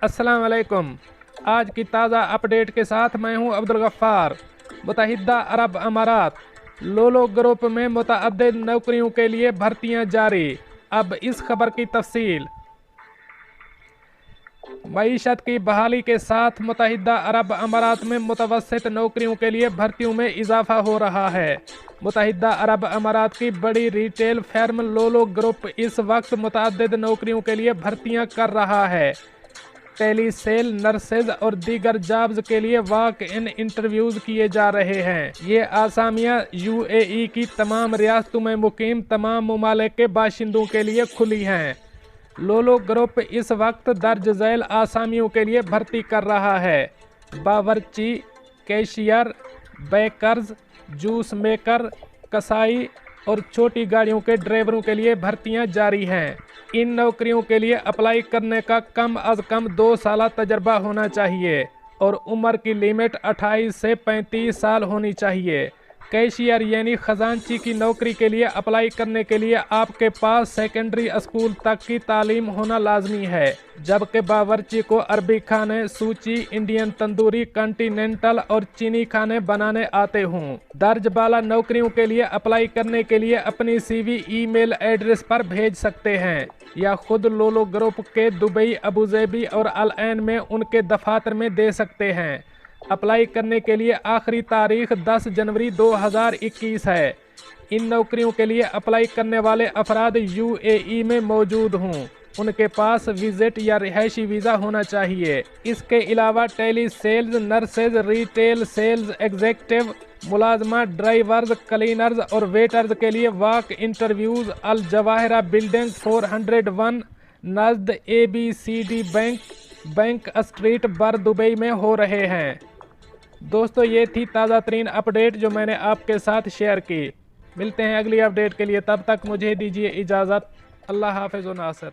अस्सलाम वालेकुम। आज की ताज़ा अपडेट के साथ मैं हूं अब्दुल गफ्फार। मुत्तहिदा अरब अमारात लोलो ग्रुप में मुतअद्दिद नौकरियों के लिए भर्तियां जारी। अब इस खबर की तफसील। मईशत की बहाली के साथ मुत्तहिदा अरब अमारात में मुतवस्सित नौकरियों के लिए भर्तियों में इजाफा हो रहा है। मुत्तहिदा अरब अमारात की बड़ी रिटेल फर्म लोलो ग्रुप इस वक्त मुतअद्दिद नौकरियों के लिए भर्तियां कर रहा है। टेली सेल, नर्सेज और दीगर जॉब्स के लिए वॉक इन इंटरव्यूज किए जा रहे हैं। ये आसामियां यूएई की तमाम रियासतों में मुकीम तमाम ममालिक के बाशिंदों के लिए खुली हैं। लोलो ग्रुप इस वक्त दर्ज झैल आसामियों के लिए भर्ती कर रहा है। बावर्ची, कैशियर, बेकर्स, जूस मेकर, कसाई और छोटी गाड़ियों के ड्राइवरों के लिए भर्तियां जारी हैं। इन नौकरियों के लिए अप्लाई करने का कम अज़ कम 2 साल तजर्बा होना चाहिए और उम्र की लिमिट 28 से 35 साल होनी चाहिए। कैशियर यानी खजांची की नौकरी के लिए अप्लाई करने के लिए आपके पास सेकेंडरी स्कूल तक की तालीम होना लाजमी है, जबकि बावर्ची को अरबी खाने, सूची, इंडियन तंदूरी, कॉन्टिनेंटल और चीनी खाने बनाने आते हों। दर्ज बाला नौकरियों के लिए अप्लाई करने के लिए अपनी CV ईमेल एड्रेस पर भेज सकते हैं या खुद लोलो ग्रुप के दुबई, अबूधाबी और अल ऐन में उनके दफातर में दे सकते हैं। अप्लाई करने के लिए आखिरी तारीख 10 जनवरी 2021 है। इन नौकरियों के लिए अप्लाई करने वाले अफराद UAE में मौजूद हों, उनके पास विजिट या रिहायशी वीज़ा होना चाहिए। इसके अलावा tele sales, nurses, retail sales executive, मुलाजमा, ड्राइवर्स, क्लीनर्स और वेटर्स के लिए walk interviews Al Jawahira building 401 नज़द ABCD bank street Bur Dubai में हो रहे हैं। दोस्तों, ये थी ताज़ा तरीन अपडेट जो मैंने आपके साथ शेयर की। मिलते हैं अगली अपडेट के लिए, तब तक मुझे दीजिए इजाज़त। अल्लाह हाफ़िज़ व नासिर।